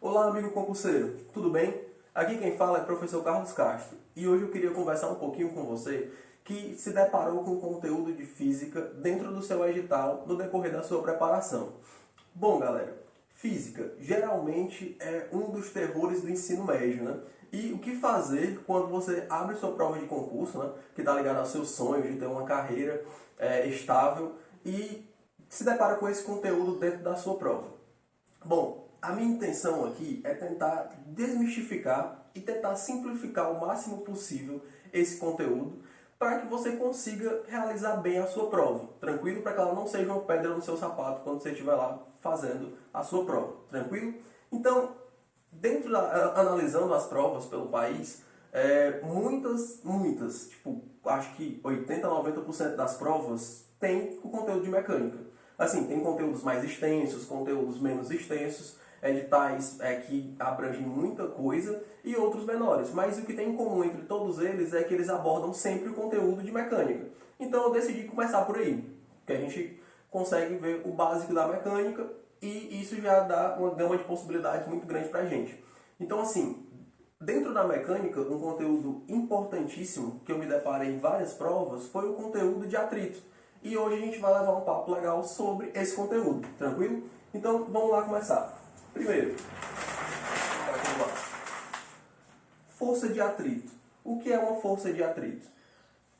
Olá, amigo concurseiro, tudo bem? Aqui quem fala é o professor Carlos Castro e hoje eu queria conversar um pouquinho com você que se deparou com conteúdo de física dentro do seu edital no decorrer da sua preparação. Bom, galera, física geralmente é um dos terrores do ensino médio, né? E o que fazer quando você abre sua prova de concurso, né? Que está ligado aos seus sonhos de ter uma carreira estável e se depara com esse conteúdo dentro da sua prova. Bom, a minha intenção aqui é tentar desmistificar e tentar simplificar o máximo possível esse conteúdo para que você consiga realizar bem a sua prova, tranquilo? Para que ela não seja uma pedra no seu sapato quando você estiver lá fazendo a sua prova, tranquilo? Então, analisando as provas pelo país, muitas, tipo, acho que 80, 90% das provas tem o conteúdo de mecânica. Assim, tem conteúdos mais extensos, conteúdos menos extensos, editais que abrangem muita coisa e outros menores. Mas o que tem em comum entre todos eles é que eles abordam sempre o conteúdo de mecânica. Então eu decidi começar por aí, que a gente consegue ver o básico da mecânica e isso já dá uma gama de possibilidades muito grande para a gente. Então assim, dentro da mecânica, um conteúdo importantíssimo que eu me deparei em várias provas foi o conteúdo de atrito. E hoje a gente vai levar um papo legal sobre esse conteúdo, tranquilo? Então vamos lá começar. Primeiro, força de atrito. O que é uma força de atrito?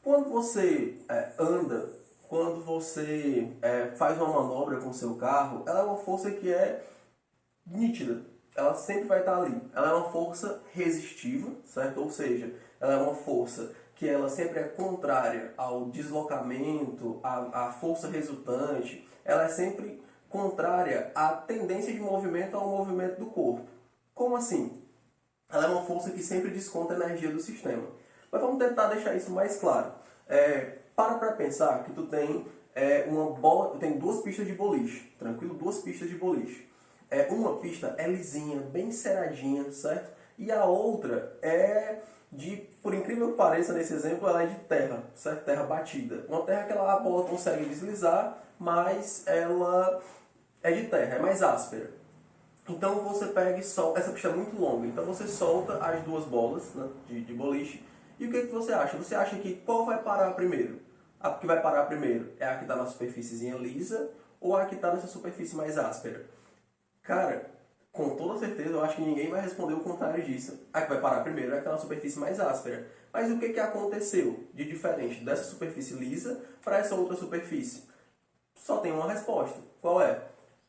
Quando você anda, quando você faz uma manobra com o seu carro, ela é uma força que é nítida. Ela sempre vai estar ali. Ela é uma força resistiva, certo? Ou seja, ela é uma força que ela sempre é contrária ao deslocamento, à força resultante. Ela é sempre contrária à tendência de movimento ao movimento do corpo. Como assim? Ela é uma força que sempre desconta a energia do sistema. Mas vamos tentar deixar isso mais claro. Para pensar que tu tem uma bola, tem duas pistas de boliche, tranquilo? Duas pistas de boliche. Uma pista é lisinha, bem ceradinha, certo? E a outra por incrível que pareça, nesse exemplo, ela é de terra, certo? Terra batida. Uma terra que a bola consegue deslizar, mas ela é de terra, é mais áspera. Então você pega e solta, essa pista é muito longa, então você solta as duas bolas, né, de boliche, e o que você acha? Você acha que qual vai parar primeiro? A que vai parar primeiro é a que está na superfície lisa ou a que está nessa superfície mais áspera? Cara, com toda certeza eu acho que ninguém vai responder o contrário disso. A que vai parar primeiro é aquela superfície mais áspera. Mas o que aconteceu de diferente dessa superfície lisa para essa outra superfície? Só tem uma resposta. Qual é?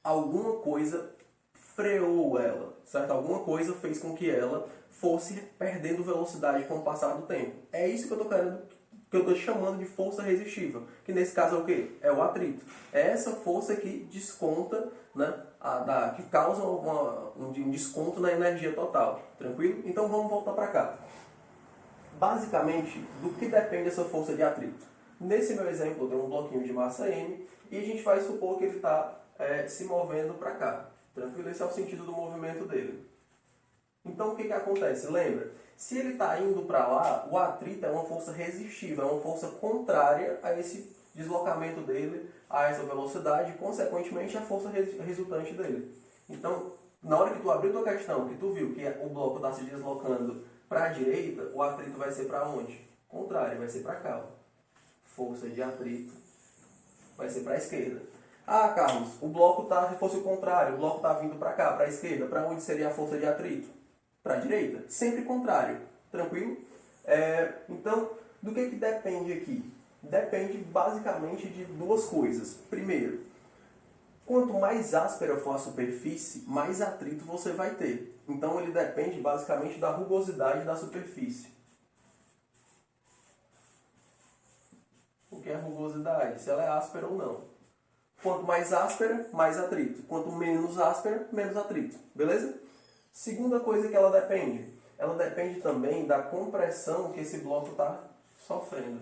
Alguma coisa freou ela, certo? Alguma coisa fez com que ela fosse perdendo velocidade com o passar do tempo. É isso que eu estou chamando de força resistiva, que nesse caso é o quê? É o atrito. É essa força que desconta, né, que causa um desconto na energia total, tranquilo? Então vamos voltar para cá. Basicamente, do que depende essa força de atrito? Nesse meu exemplo, eu tenho um bloquinho de massa M e a gente vai supor que ele está se movendo para cá. Tranquilo? Esse é o sentido do movimento dele. Então o que acontece? Lembra, se ele está indo para lá, o atrito é uma força resistiva, é uma força contrária a esse deslocamento dele, a essa velocidade e, consequentemente, a força resultante dele. Então, na hora que tu abriu tua questão, que tu viu que o bloco está se deslocando para a direita, o atrito vai ser para onde? Contrário, vai ser para cá. Ó. Força de atrito vai ser para a esquerda. Ah, Carlos, o bloco se fosse o contrário, o bloco está vindo para cá, para a esquerda, para onde seria a força de atrito? Para a direita. Sempre contrário. Tranquilo? Então, do que depende aqui? Depende basicamente de duas coisas. Primeiro, quanto mais áspera for a superfície, mais atrito você vai ter. Então ele depende basicamente da rugosidade da superfície. O que é rugosidade? Se ela é áspera ou não. Quanto mais áspera, mais atrito. Quanto menos áspera, menos atrito. Beleza? Segunda coisa que ela depende também da compressão que esse bloco está sofrendo.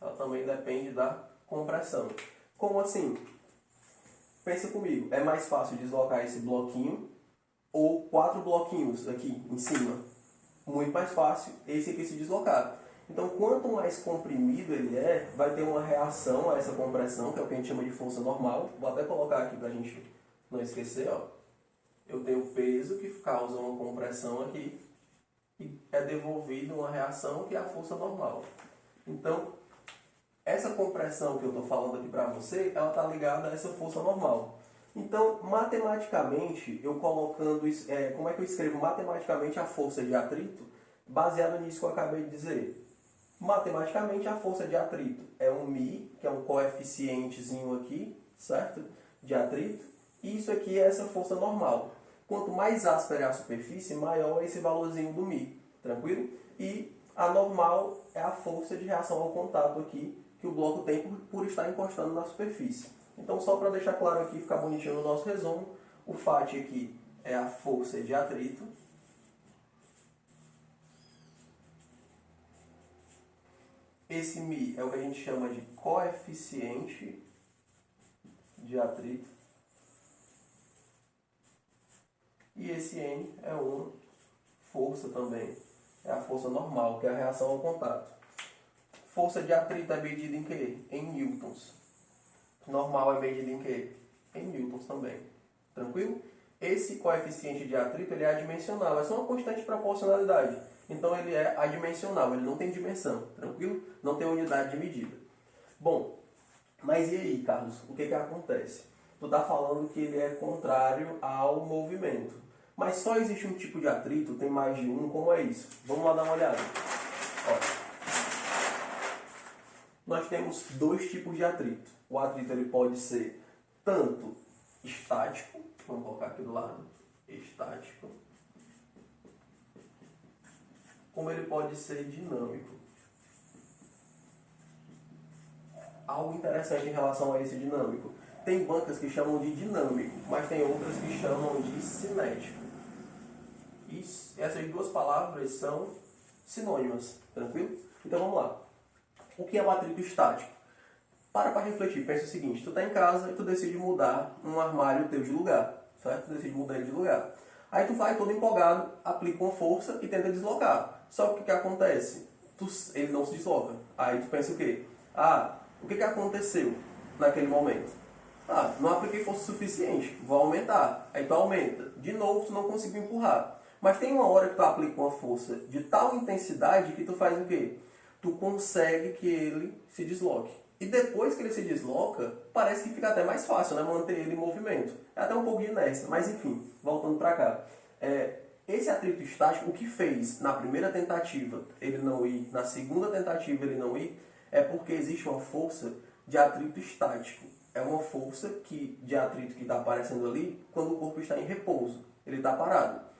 Ela também depende da compressão. Como assim? Pensa comigo, é mais fácil deslocar esse bloquinho ou 4 bloquinhos aqui em cima? Muito mais fácil esse aqui se deslocar. Então, quanto mais comprimido ele vai ter uma reação a essa compressão, que é o que a gente chama de força normal. Vou até colocar aqui para a gente não esquecer, ó, eu tenho peso que causa uma compressão aqui e é devolvido uma reação que é a força normal. Então, essa compressão que eu estou falando aqui para você, ela está ligada a essa força normal. Então, matematicamente, eu colocando, como é que eu escrevo matematicamente a força de atrito? Baseado nisso que eu acabei de dizer. Matematicamente, a força de atrito é um μ, que é um coeficientezinho aqui, certo? De atrito. E isso aqui é essa força normal. Quanto mais áspera é a superfície, maior é esse valorzinho do μ. Tranquilo? E a normal é a força de reação ao contato aqui, que o bloco tem por estar encostando na superfície. Então, só para deixar claro aqui, ficar bonitinho no nosso resumo, o Φ aqui é a força de atrito. Esse μ é o que a gente chama de coeficiente de atrito. E esse N é uma força também. É a força normal, que é a reação ao contato. Força de atrito é medida em quê? Em newtons. Normal é medida em quê? Em newtons também. Tranquilo? Esse coeficiente de atrito ele é adimensional. É só uma constante de proporcionalidade. Então ele é adimensional, ele não tem dimensão. Tranquilo? Não tem unidade de medida. Bom, mas e aí, Carlos? O que acontece? Tu está falando que ele é contrário ao movimento. Mas só existe um tipo de atrito, tem mais de um, como é isso? Vamos lá dar uma olhada. Ó. Nós temos dois tipos de atrito. O atrito ele pode ser tanto estático, vamos colocar aqui do lado, estático, como ele pode ser dinâmico. Algo interessante em relação a esse dinâmico. Tem bancas que chamam de dinâmico, mas tem outras que chamam de cinético. E essas duas palavras são sinônimas, tranquilo? Então vamos lá. O que é o atrito estático? Para refletir, pensa o seguinte, tu está em casa e tu decide mudar um armário teu de lugar, certo? Tu decide mudar ele de lugar. Aí tu vai todo empolgado, aplica uma força e tenta deslocar. Só que o que acontece? Ele não se desloca. Aí tu pensa o quê? O que aconteceu naquele momento? Não apliquei força suficiente, vou aumentar. Aí tu aumenta. De novo, tu não conseguiu empurrar. Mas tem uma hora que tu aplica uma força de tal intensidade que tu faz o quê? Tu consegue que ele se desloque. E depois que ele se desloca, parece que fica até mais fácil, né? Manter ele em movimento. É até um pouco de inércia, mas enfim, voltando para cá. Esse atrito estático, o que fez na primeira tentativa ele não ir, na segunda tentativa ele não ir, é porque existe uma força de atrito estático. É uma força de atrito que está aparecendo ali quando o corpo está em repouso. Ele está parado.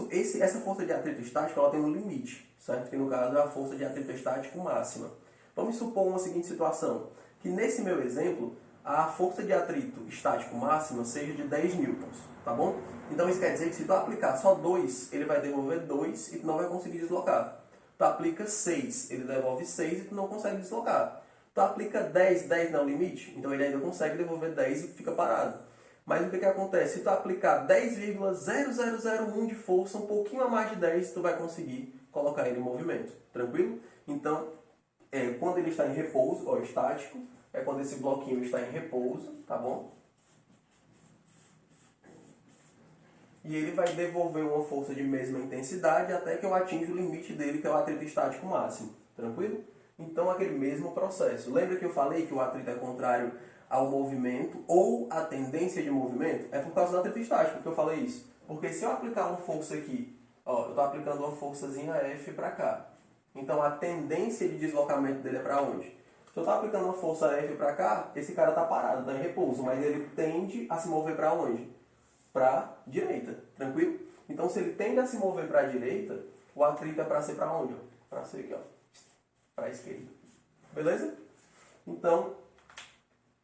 Essa força de atrito estático ela tem um limite, certo? Que no caso é a força de atrito estático máxima. Vamos supor uma seguinte situação, que nesse meu exemplo, a força de atrito estático máxima seja de 10 newtons, tá bom? Então isso quer dizer que se tu aplicar só 2, ele vai devolver 2 e tu não vai conseguir deslocar. Tu aplica 6, ele devolve 6 e tu não consegue deslocar. Tu aplica 10, 10 não é o limite, então ele ainda consegue devolver 10 e fica parado. Mas o que acontece? Se tu aplicar 10,0001 de força, um pouquinho a mais de 10, tu vai conseguir colocar ele em movimento. Tranquilo? Então, quando ele está em repouso, ó, estático, é quando esse bloquinho está em repouso, tá bom? E ele vai devolver uma força de mesma intensidade até que eu atinja o limite dele, que é o atrito estático máximo. Tranquilo? Então, aquele mesmo processo. Lembra que eu falei que o atrito é contrário ao movimento ou à tendência de movimento? É por causa do atrito estático que eu falei isso. Porque se eu aplicar uma força aqui, ó, eu estou aplicando uma forçazinha F para cá. Então, a tendência de deslocamento dele é para onde? Se eu estou aplicando uma força F para cá, esse cara está parado, está em repouso, mas ele tende a se mover para onde? Para a direita, tranquilo? Então, se ele tende a se mover para a direita, o atrito é para ser para onde? Para ser aqui, ó, para a esquerda. Beleza? Então,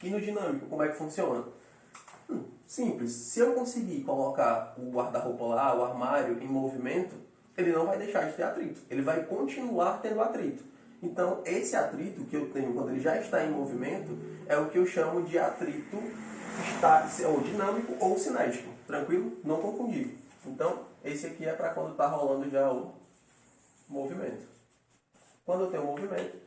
e no dinâmico, como é que funciona? Simples. Se eu conseguir colocar o guarda-roupa lá, o armário, em movimento, ele não vai deixar de ter atrito. Ele vai continuar tendo atrito. Então, esse atrito que eu tenho quando ele já está em movimento é o que eu chamo de atrito ou dinâmico ou cinético. Tranquilo? Não confundir. Então, esse aqui é para quando está rolando já o movimento. Quando eu tenho movimento,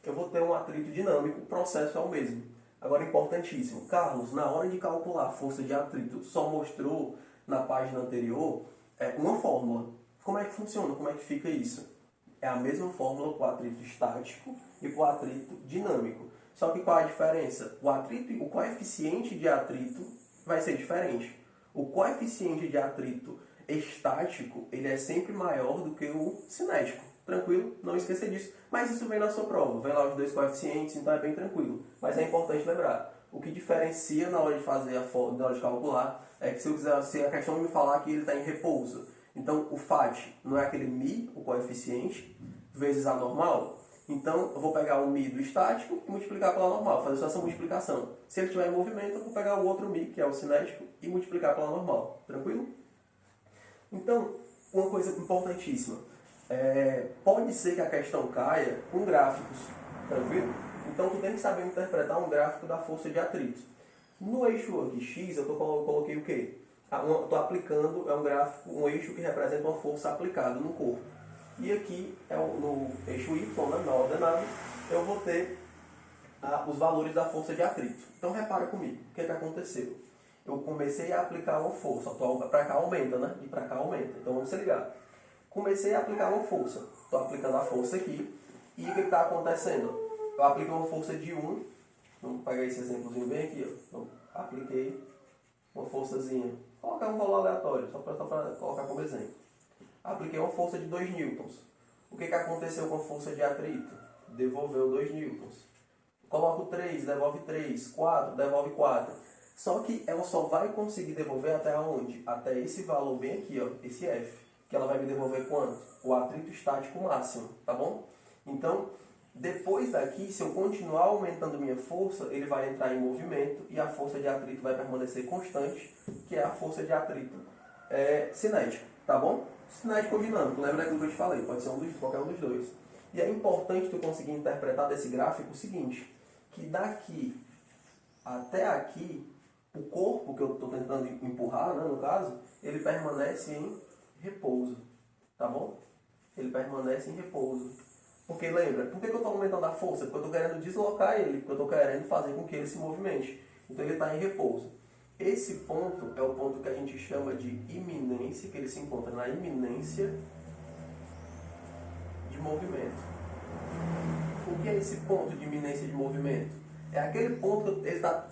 eu vou ter um atrito dinâmico, o processo é o mesmo. Agora, importantíssimo, Carlos, na hora de calcular a força de atrito, só mostrou na página anterior uma fórmula. Como é que funciona? Como é que fica isso? É a mesma fórmula para o atrito estático e para o atrito dinâmico. Só que qual a diferença? O atrito, o coeficiente de atrito vai ser diferente. O coeficiente de atrito estático, ele é sempre maior do que o cinético. Tranquilo? Não esqueça disso. Mas isso vem na sua prova. Vem lá os dois coeficientes, então é bem tranquilo. Mas é importante lembrar. O que diferencia na hora de fazer na hora de calcular é que se a questão me falar que ele está em repouso. Então o FAT não é aquele μ, o coeficiente, vezes a normal. Então eu vou pegar o μ do estático e multiplicar pela normal, fazer só essa multiplicação. Se ele estiver em movimento, eu vou pegar o outro μ, que é o cinético, e multiplicar pela normal. Tranquilo? Então, uma coisa importantíssima. Pode ser que a questão caia com gráficos, tranquilo? Então tu tem que saber interpretar um gráfico da força de atrito. No eixo aqui X, eu coloquei o quê? Estou aplicando, um gráfico, um eixo que representa uma força aplicada no corpo. E aqui, no eixo Y, né, na ordenada, eu vou ter os valores da força de atrito. Então repara comigo, o que aconteceu? Eu comecei a aplicar uma força, para cá aumenta, né? E para cá aumenta. Então vamos se ligar. Comecei a aplicar uma força. Estou aplicando a força aqui. E o que está acontecendo? Eu apliquei uma força de 1. Vamos pegar esse exemplozinho bem aqui. Ó. Então, apliquei uma forçazinha. Vou colocar um valor aleatório, só para colocar como exemplo. Apliquei uma força de 2 newtons. O que aconteceu com a força de atrito? Devolveu 2 newtons. Coloco 3, devolve 3. 4, devolve 4. Só que ela só vai conseguir devolver até onde? Até esse valor bem aqui, ó, esse F. Que ela vai me devolver quanto? O atrito estático máximo, tá bom? Então, depois daqui, se eu continuar aumentando minha força, ele vai entrar em movimento e a força de atrito vai permanecer constante, que é a força de atrito cinético, tá bom? Cinético ou dinâmico, lembra daquilo que eu te falei, pode ser qualquer um dos dois. E é importante tu conseguir interpretar desse gráfico o seguinte, que daqui até aqui, o corpo que eu estou tentando empurrar, né, no caso, ele permanece em repouso, tá bom? Ele permanece em repouso. Porque lembra, por que eu estou aumentando a força? Porque eu estou querendo deslocar ele, porque eu estou querendo fazer com que ele se movimente. Então ele está em repouso. Esse ponto é o ponto que a gente chama de iminência, que ele se encontra na iminência de movimento. O que é esse ponto de iminência de movimento? É aquele ponto que ele está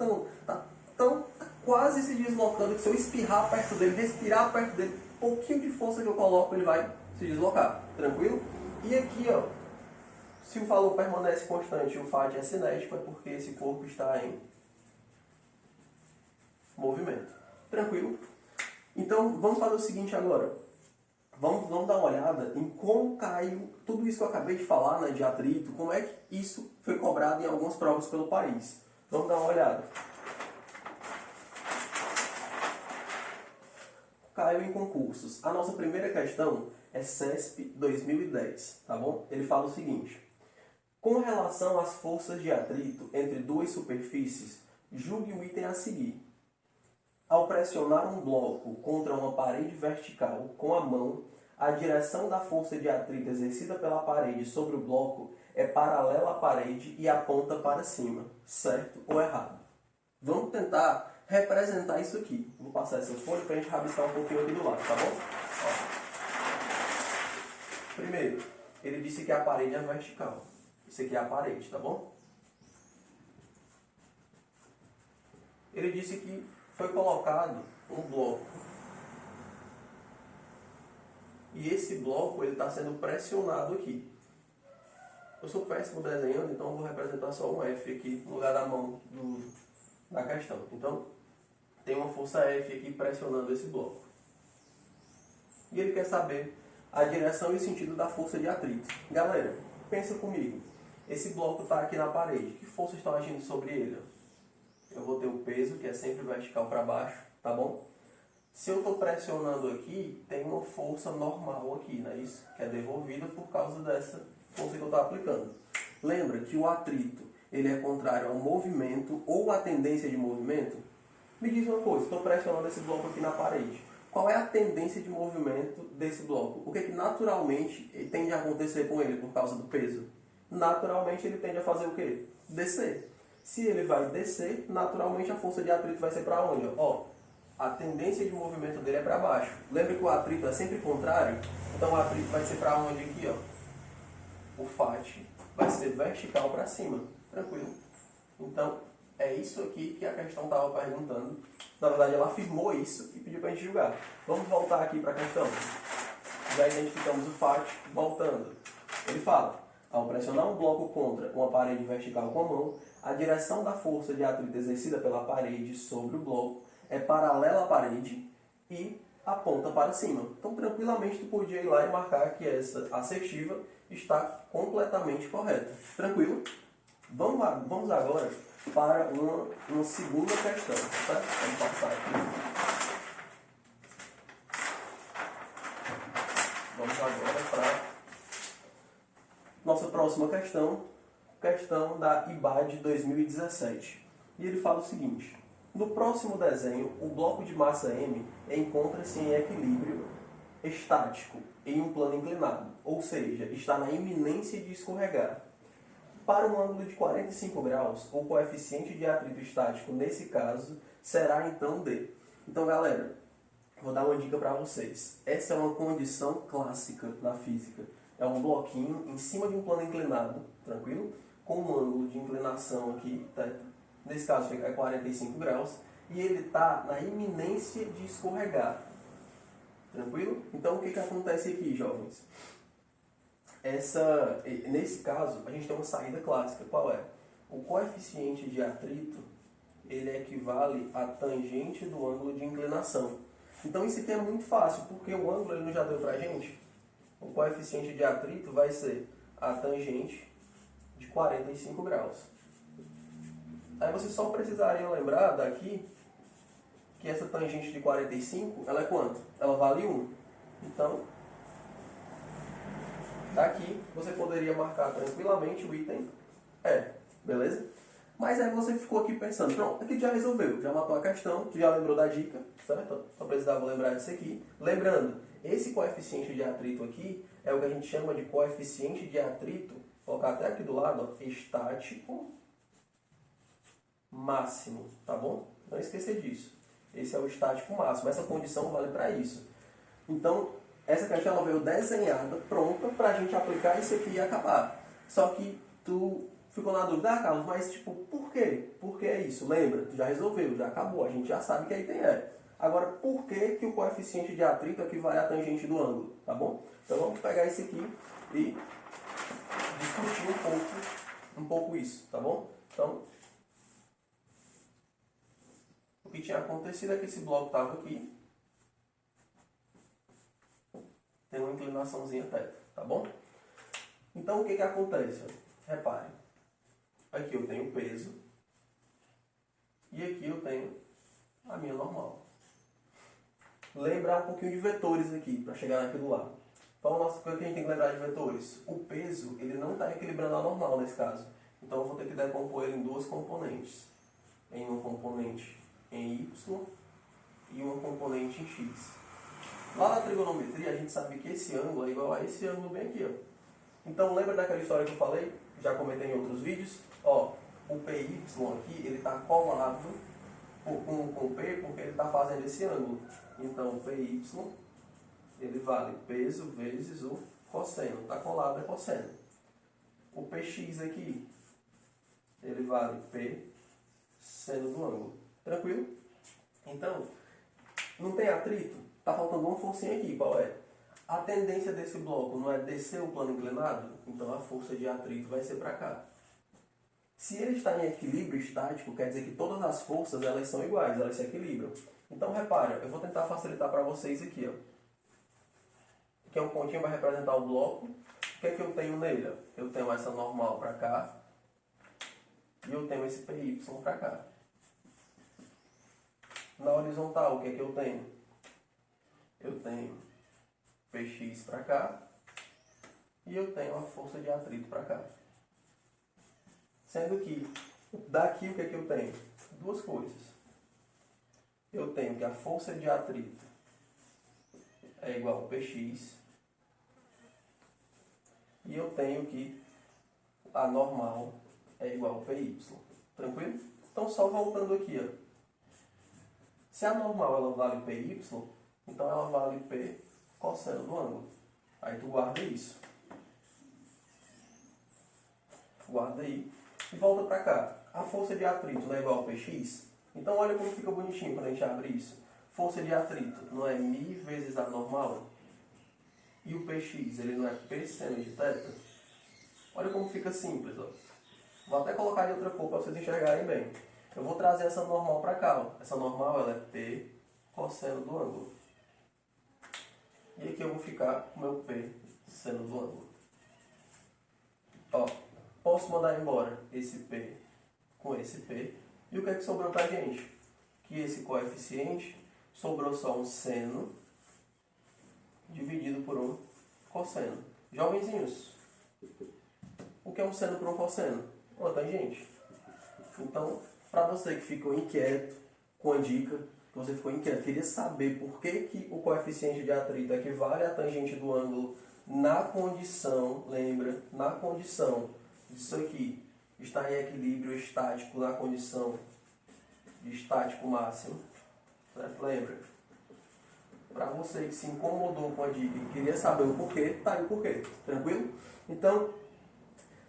quase se deslocando, que se eu espirrar perto dele, respirar perto dele, um pouquinho de força que eu coloco, ele vai se deslocar. Tranquilo? E aqui, ó, se o valor permanece constante e o FAT é cinético, é porque esse corpo está em movimento. Tranquilo? Então, vamos fazer o seguinte agora. Vamos dar uma olhada em como caiu tudo isso que eu acabei de falar, né, de atrito, como é que isso foi cobrado em algumas provas pelo país. Vamos dar uma olhada. Caiu em concursos. A nossa primeira questão é CESP 2010, tá bom? Ele fala o seguinte. Com relação às forças de atrito entre duas superfícies, julgue o item a seguir. Ao pressionar um bloco contra uma parede vertical com a mão, a direção da força de atrito exercida pela parede sobre o bloco é paralela à parede e aponta para cima. Certo ou errado? Vamos tentar representar isso aqui. Vou passar essa folha para a gente rabiscar um pouquinho aqui do lado, tá bom? Ó. Primeiro, ele disse que a parede é vertical. Isso aqui é a parede, tá bom? Ele disse que foi colocado um bloco. E esse bloco ele está sendo pressionado aqui. Eu sou péssimo desenhando, então eu vou representar só um F aqui no lugar da mão da questão. Então, tem uma força F aqui pressionando esse bloco. E ele quer saber a direção e o sentido da força de atrito. Galera, pensa comigo. Esse bloco está aqui na parede. Que forças estão agindo sobre ele? Eu vou ter o peso, que é sempre vertical para baixo, tá bom? Se eu estou pressionando aqui, tem uma força normal aqui, não é isso? Que é devolvida por causa dessa força que eu estou aplicando. Lembra que o atrito ele é contrário ao movimento ou à tendência de movimento? Me diz uma coisa, estou pressionando esse bloco aqui na parede. Qual é a tendência de movimento desse bloco? O que naturalmente tende a acontecer com ele por causa do peso? Naturalmente ele tende a fazer o quê? Descer. Se ele vai descer, naturalmente a força de atrito vai ser para onde? Ó, a tendência de movimento dele é para baixo. Lembra que o atrito é sempre contrário? Então o atrito vai ser para onde aqui, ó? O FAT vai ser vertical para cima. Tranquilo? Então, é isso aqui que a questão estava perguntando. Na verdade, ela afirmou isso e pediu para a gente julgar. Vamos voltar aqui para a questão. Já identificamos o FAT, voltando. Ele fala, ao pressionar um bloco contra uma parede vertical com a mão, a direção da força de atrito exercida pela parede sobre o bloco é paralela à parede e aponta para cima. Então, tranquilamente, tu podia ir lá e marcar que essa assertiva está completamente correta. Tranquilo? Vamos agora para uma segunda questão. Tá? Vamos passar aqui. Vamos agora para nossa próxima questão, questão da IBAD 2017. E ele fala o seguinte: no próximo desenho, o bloco de massa M encontra-se em equilíbrio estático em um plano inclinado, ou seja, está na iminência de escorregar. Para um ângulo de 45 graus, o coeficiente de atrito estático, nesse caso, será então D. Então, galera, vou dar uma dica para vocês. Essa é uma condição clássica na física. É um bloquinho em cima de um plano inclinado, tranquilo? Com um ângulo de inclinação aqui, tá? Nesse caso é 45 graus, e ele está na iminência de escorregar. Tranquilo? Então, o que acontece aqui, jovens? Nesse caso, a gente tem uma saída clássica. Qual é? O coeficiente de atrito, ele equivale à tangente do ângulo de inclinação. Então isso aqui é muito fácil, porque o ângulo ele não já deu pra gente? O coeficiente de atrito vai ser a tangente de 45 graus. Aí você só precisaria lembrar daqui que essa tangente de 45, ela é quanto? Ela vale 1. Então, daqui você poderia marcar tranquilamente o item E, beleza? Mas aí você ficou aqui pensando, pronto, aqui já resolveu, já matou a questão, tu já lembrou da dica, certo? Só precisava lembrar disso aqui. Lembrando, esse coeficiente de atrito aqui é o que a gente chama de coeficiente de atrito, vou colocar até aqui do lado, ó, estático máximo, tá bom? Não esqueça disso. Esse é o estático máximo, essa condição vale para isso. Então, essa questão ela veio desenhada, pronta, para a gente aplicar isso aqui e acabar. Só que tu ficou na dúvida, Carlos, mas tipo, por quê? Por que é isso? Lembra? Tu já resolveu, já acabou, a gente já sabe que aí tem E. Agora, por que o coeficiente de atrito equivale à tangente do ângulo? Tá bom? Então vamos pegar isso aqui e discutir um pouco isso, tá bom? Então, o que tinha acontecido é que esse bloco estava aqui, tem uma inclinaçãozinha θ, tá bom? Então o que acontece? Repare, aqui eu tenho peso e aqui eu tenho a minha normal. Lembrar um pouquinho de vetores aqui, para chegar aqui do lado. Então, o que a gente tem que lembrar de vetores? O peso, ele não está equilibrando a normal nesse caso. Então, eu vou ter que decompor ele em duas componentes. Em uma componente em Y e uma componente em X. Lá na trigonometria, a gente sabe que esse ângulo é igual a esse ângulo bem aqui, ó. Então, lembra daquela história que eu falei? Já comentei em outros vídeos. Ó, o PY aqui, ele está colado com o P porque ele está fazendo esse ângulo. Então, o PY, ele vale peso vezes o cosseno. Está colado, é cosseno. O PX aqui, ele vale P seno do ângulo. Tranquilo? Então, não tem atrito? Está faltando uma forcinha aqui. Qual é? A tendência desse bloco não é descer o plano inclinado? Então, a força de atrito vai ser para cá. Se ele está em equilíbrio estático, quer dizer que todas as forças elas são iguais, elas se equilibram. Então, repara, eu vou tentar facilitar para vocês aqui. Ó. Aqui é um pontinho para representar o bloco. O que é que eu tenho nele? Eu tenho essa normal para cá e eu tenho esse PY para cá. Na horizontal, o que é que eu tenho? Eu tenho PX para cá e eu tenho a força de atrito para cá. Sendo que daqui o que é que eu tenho? Duas coisas. Eu tenho que a força de atrito é igual a Px e eu tenho que a normal é igual a Py. Tranquilo? Então, só voltando aqui, ó. Se a normal ela vale PY, então ela vale P cosseno do ângulo. Aí tu guarda isso. Guarda aí. E volta para cá. A força de atrito não é igual a Px? Então olha como fica bonitinho quando a gente abre isso. Força de atrito não é μ vezes a normal? E o Px, ele não é P seno de θ? Olha como fica simples, ó. Vou até colocar de outra cor para vocês enxergarem bem. Eu vou trazer essa normal para cá, ó. Essa normal ela é P cosseno do ângulo. E aqui eu vou ficar com o meu P seno do ângulo. Ó, posso mandar embora esse P com esse P. E o que é que sobrou pra gente? Que esse coeficiente sobrou só um seno dividido por um cosseno. Jovenzinhos, o que é um seno por um cosseno? Uma tangente. Então, para você que ficou inquieto com a dica, que você ficou inquieto, queria saber por que o coeficiente de atrito equivale à tangente do ângulo na condição, lembra, na condição disso aqui, está em equilíbrio estático na condição de estático máximo, certo? Lembra? Para você que se incomodou com a dica e queria saber o porquê, tá aí o porquê, tranquilo? Então,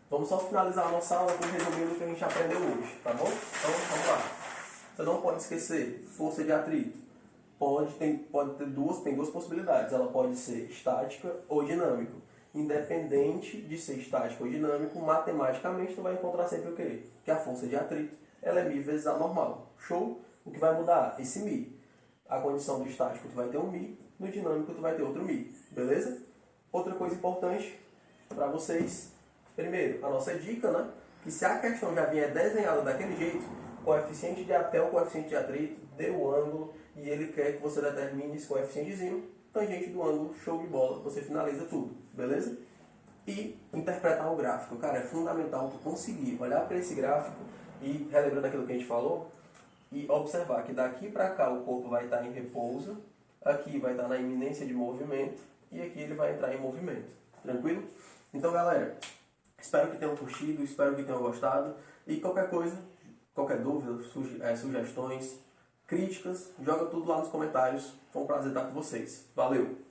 vamos só finalizar a nossa aula com resumindo o que a gente aprendeu hoje, tá bom? Então, vamos lá. Você não pode esquecer, força de atrito. Pode ter duas possibilidades. Ela pode ser estática ou dinâmica. Independente de ser estático ou dinâmico, matematicamente tu vai encontrar sempre o quê? Que a força de atrito ela é μ vezes a normal. Show? O que vai mudar? Esse μ. A condição do estático tu vai ter um μ, no dinâmico tu vai ter outro μ. Beleza? Outra coisa importante para vocês. Primeiro, a nossa dica, né? Que se a questão já vier desenhada daquele jeito, coeficiente de até o coeficiente de atrito, dê o ângulo e ele quer que você determine esse coeficientezinho, tangente do ângulo, show de bola, você finaliza tudo, beleza? E interpretar o gráfico, cara, é fundamental tu conseguir olhar para esse gráfico e, relembrando aquilo que a gente falou, e observar que daqui para cá o corpo vai estar em repouso, aqui vai estar na iminência de movimento e aqui ele vai entrar em movimento, tranquilo? Então, galera, espero que tenham curtido, espero que tenham gostado e qualquer coisa, qualquer dúvida, sugestões, críticas, joga tudo lá nos comentários. Foi um prazer estar com vocês. Valeu!